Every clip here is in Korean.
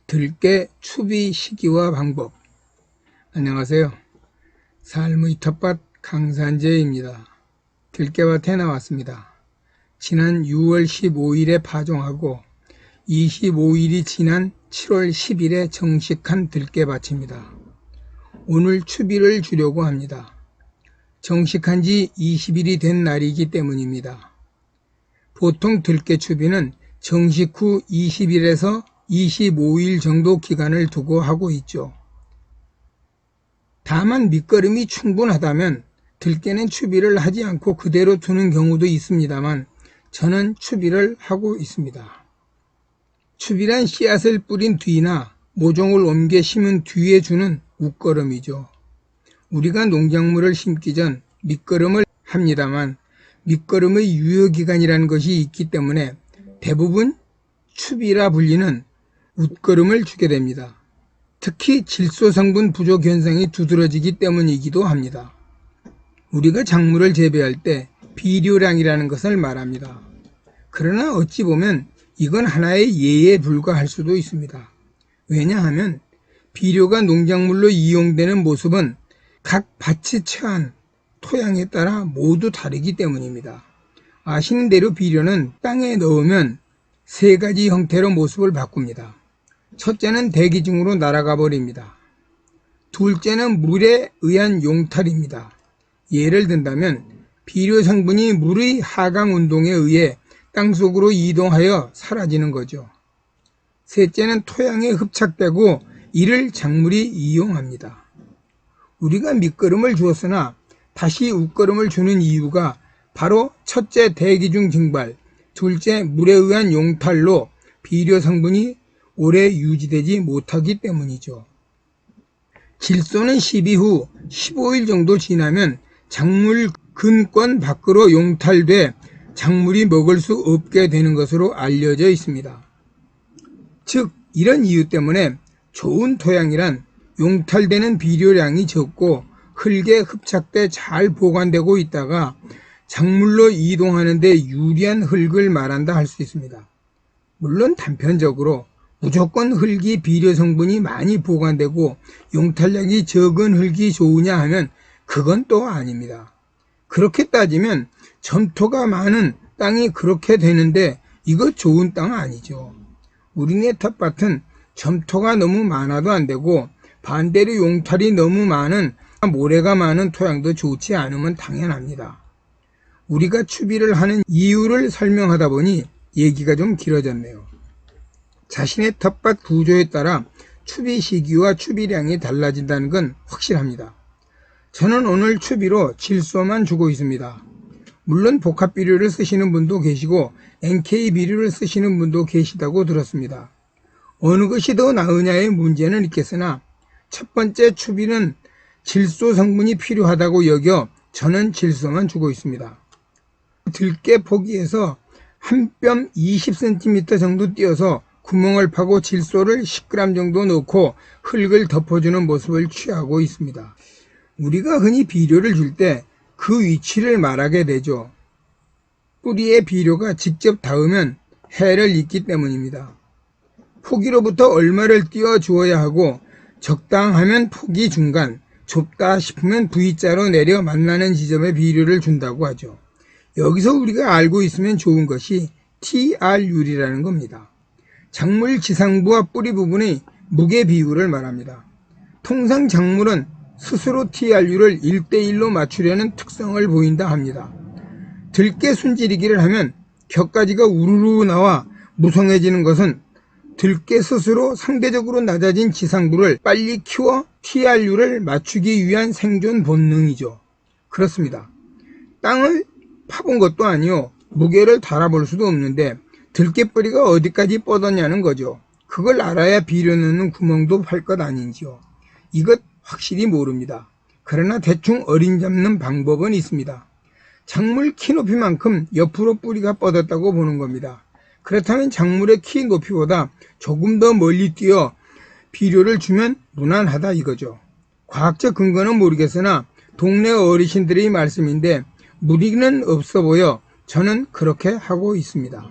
들깨 추비 시기와 방법. 안녕하세요. 삶의 텃밭 강산재입니다. 들깨밭에 나왔습니다. 지난 6월 15일에 파종하고 25일이 지난 7월 10일에 정식한 들깨밭입니다. 오늘 추비를 주려고 합니다. 정식한 지 20일이 된 날이기 때문입니다. 보통 들깨 추비는 정식 후 20일에서 25일 정도 기간을 두고 하고 있죠. 다만 밑거름이 충분하다면 들깨는 추비를 하지 않고 그대로 두는 경우도 있습니다만 저는 추비를 하고 있습니다. 추비란 씨앗을 뿌린 뒤나 모종을 옮겨 심은 뒤에 주는 웃거름이죠. 우리가 농작물을 심기 전 밑거름을 합니다만 밑거름의 유효기간이라는 것이 있기 때문에 대부분 추비라 불리는 웃거름을 주게 됩니다. 특히 질소 성분 부족 현상이 두드러지기 때문이기도 합니다. 우리가 작물을 재배할 때 비료량이라는 것을 말합니다. 그러나 어찌 보면 이건 하나의 예에 불과할 수도 있습니다. 왜냐하면 비료가 농작물로 이용되는 모습은 각 밭이 처한 토양에 따라 모두 다르기 때문입니다. 아시는 대로 비료는 땅에 넣으면 세 가지 형태로 모습을 바꿉니다. 첫째는 대기 중으로 날아가 버립니다. 둘째는 물에 의한 용탈입니다. 예를 든다면 비료 성분이 물의 하강 운동에 의해 땅속으로 이동하여 사라지는 거죠. 셋째는 토양에 흡착되고 이를 작물이 이용합니다. 우리가 밑거름을 주었으나 다시 웃거름을 주는 이유가 바로 첫째 대기 중 증발, 둘째 물에 의한 용탈로 비료 성분이 오래 유지되지 못하기 때문이죠. 질소는 시비 후 15일 정도 지나면 작물 근권 밖으로 용탈돼 작물이 먹을 수 없게 되는 것으로 알려져 있습니다. 즉 이런 이유 때문에 좋은 토양이란 용탈되는 비료량이 적고 흙에 흡착돼 잘 보관되고 있다가 작물로 이동하는 데 유리한 흙을 말한다 할 수 있습니다. 물론 단편적으로 무조건 흙이 비료 성분이 많이 보관되고 용탈량이 적은 흙이 좋으냐 하면 그건 또 아닙니다. 그렇게 따지면 점토가 많은 땅이 그렇게 되는데 이거 좋은 땅 아니죠. 우리네 텃밭은 점토가 너무 많아도 안 되고 반대로 용탈이 너무 많은 모래가 많은 토양도 좋지 않으면 당연합니다. 우리가 추비를 하는 이유를 설명하다 보니 얘기가 좀 길어졌네요. 자신의 텃밭 구조에 따라 추비 시기와 추비량이 달라진다는 건 확실합니다. 저는 오늘 추비로 질소만 주고 있습니다. 물론 복합 비료를 쓰시는 분도 계시고 NK 비료를 쓰시는 분도 계시다고 들었습니다. 어느 것이 더 나으냐의 문제는 있겠으나 첫 번째 추비는 질소 성분이 필요하다고 여겨 저는 질소만 주고 있습니다. 들깨 포기에서 한 뼘 20cm 정도 띄어서 구멍을 파고 질소를 10g 정도 넣고 흙을 덮어주는 모습을 취하고 있습니다. 우리가 흔히 비료를 줄 때 그 위치를 말하게 되죠. 뿌리에 비료가 직접 닿으면 해를 입기 때문입니다. 포기로부터 얼마를 띄워 주어야 하고 적당하면 포기 중간, 좁다 싶으면 V자로 내려 만나는 지점에 비료를 준다고 하죠. 여기서 우리가 알고 있으면 좋은 것이 TR율이라는 겁니다. 작물 지상부와 뿌리 부분의 무게 비율을 말합니다. 통상 작물은 스스로 TR율을 1:1로 맞추려는 특성을 보인다 합니다. 들깨 순지리기를 하면 격가지가 우르르 나와 무성해지는 것은 들깨 스스로 상대적으로 낮아진 지상부를 빨리 키워 TR율을 맞추기 위한 생존 본능이죠. 그렇습니다. 땅을 파본 것도 아니요 무게를 달아볼 수도 없는데 들깨뿌리가 어디까지 뻗었냐는 거죠. 그걸 알아야 비료 넣는 구멍도 팔 것 아닌지요. 이것 확실히 모릅니다. 그러나 대충 어림잡는 방법은 있습니다. 작물 키 높이만큼 옆으로 뿌리가 뻗었다고 보는 겁니다. 그렇다면 작물의 키 높이보다 조금 더 멀리 뛰어 비료를 주면 무난하다 이거죠. 과학적 근거는 모르겠으나 동네 어르신들의 말씀인데 무리는 없어 보여 저는 그렇게 하고 있습니다.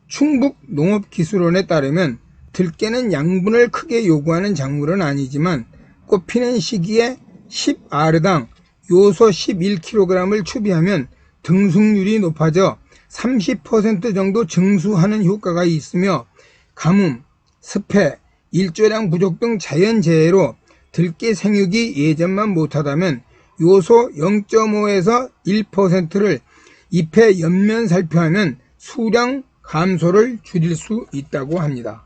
충북농업기술원에 따르면 들깨는 양분을 크게 요구하는 작물은 아니지만 꽃피는 시기에 10R당 요소 11kg을 추비하면 등숙률이 높아져 30% 정도 증수하는 효과가 있으며 가뭄, 습해, 일조량 부족 등 자연재해로 들깨 생육이 예전만 못하다면 요소 0.5에서 1%를 잎의 옆면 살펴하면 수량 감소를 줄일 수 있다고 합니다.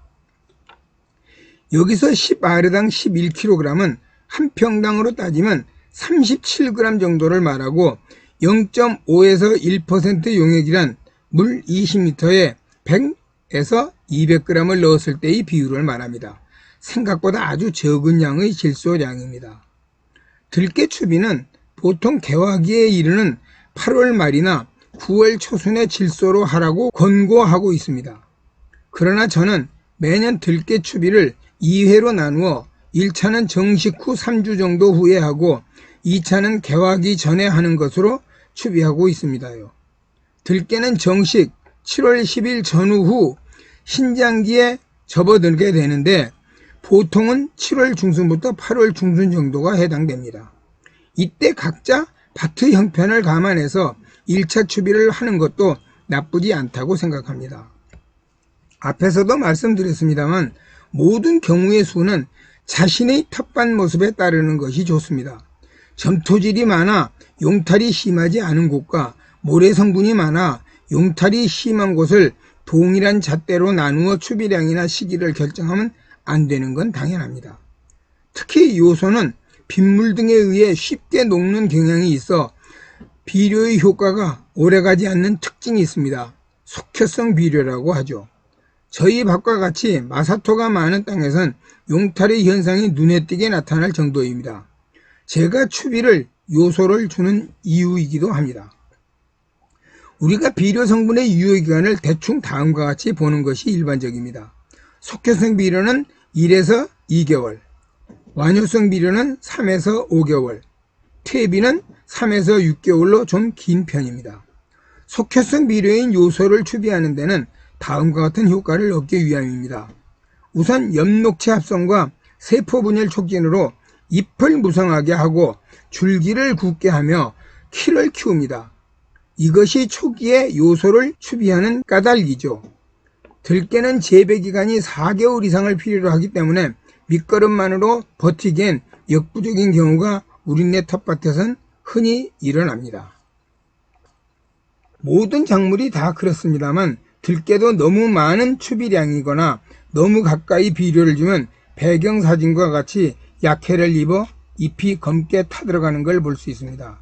여기서 10R당 11kg은 한 평당으로 따지면 37g 정도를 말하고 0.5에서 1% 용액이란 물 20리터에 100에서 200g을 넣었을 때의 비율을 말합니다. 생각보다 아주 적은 양의 질소량입니다. 들깨 추비는 보통 개화기에 이르는 8월 말이나 9월 초순에 질소로 하라고 권고하고 있습니다. 그러나 저는 매년 들깨 추비를 2회로 나누어 1차는 정식 후 3주 정도 후에 하고 2차는 개화기 전에 하는 것으로 추비하고 있습니다요. 들깨는 정식 7월 10일 전후 후 신장기에 접어들게 되는데 보통은 7월 중순부터 8월 중순 정도가 해당됩니다. 이때 각자 밭의 형편을 감안해서 1차 추비를 하는 것도 나쁘지 않다고 생각합니다. 앞에서도 말씀드렸습니다만 모든 경우의 수는 자신의 텃밭 모습에 따르는 것이 좋습니다. 점토질이 많아 용탈이 심하지 않은 곳과 모래 성분이 많아 용탈이 심한 곳을 동일한 잣대로 나누어 추비량이나 시기를 결정하면 안 되는 건 당연합니다. 특히 요소는 빗물 등에 의해 쉽게 녹는 경향이 있어 비료의 효과가 오래가지 않는 특징이 있습니다. 속효성 비료라고 하죠. 저희 밭과 같이 마사토가 많은 땅에선 용탈의 현상이 눈에 띄게 나타날 정도입니다. 제가 추비를 요소를 주는 이유이기도 합니다. 우리가 비료 성분의 유효기간을 대충 다음과 같이 보는 것이 일반적입니다. 속효성 비료는 1에서 2개월, 완효성 비료는 3에서 5개월, 퇴비는 3에서 6개월로 좀 긴 편입니다. 속효성 비료인 요소를 추비하는 데는 다음과 같은 효과를 얻기 위함입니다. 우선 엽록체 합성과 세포 분열 촉진으로 잎을 무성하게 하고 줄기를 굳게 하며 키를 키웁니다. 이것이 초기에 요소를 추비하는 까닭이죠. 들깨는 재배기간이 4개월 이상을 필요로 하기 때문에 밑거름만으로 버티기엔 역부족인 경우가 우리네 텃밭에선 흔히 일어납니다. 모든 작물이 다 그렇습니다만 들깨도 너무 많은 추비량이거나 너무 가까이 비료를 주면 배경사진과 같이 약해를 입어 잎이 검게 타들어가는 걸 볼 수 있습니다.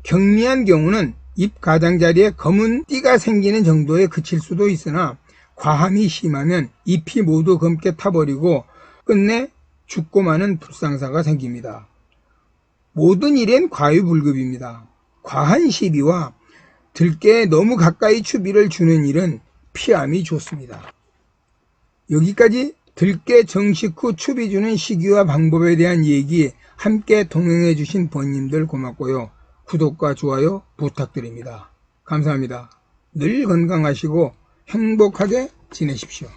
경미한 경우는 잎 가장자리에 검은 띠가 생기는 정도에 그칠 수도 있으나 과함이 심하면 잎이 모두 검게 타버리고 끝내 죽고 마는 불상사가 생깁니다. 모든 일엔 과유불급입니다. 과한 시비와 들깨에 너무 가까이 추비를 주는 일은 피함이 좋습니다. 여기까지 들깨 정식 후 추비 주는 시기와 방법에 대한 얘기 함께 동행해 주신 번님들 고맙고요. 구독과 좋아요 부탁드립니다. 감사합니다. 늘 건강하시고 행복하게 지내십시오.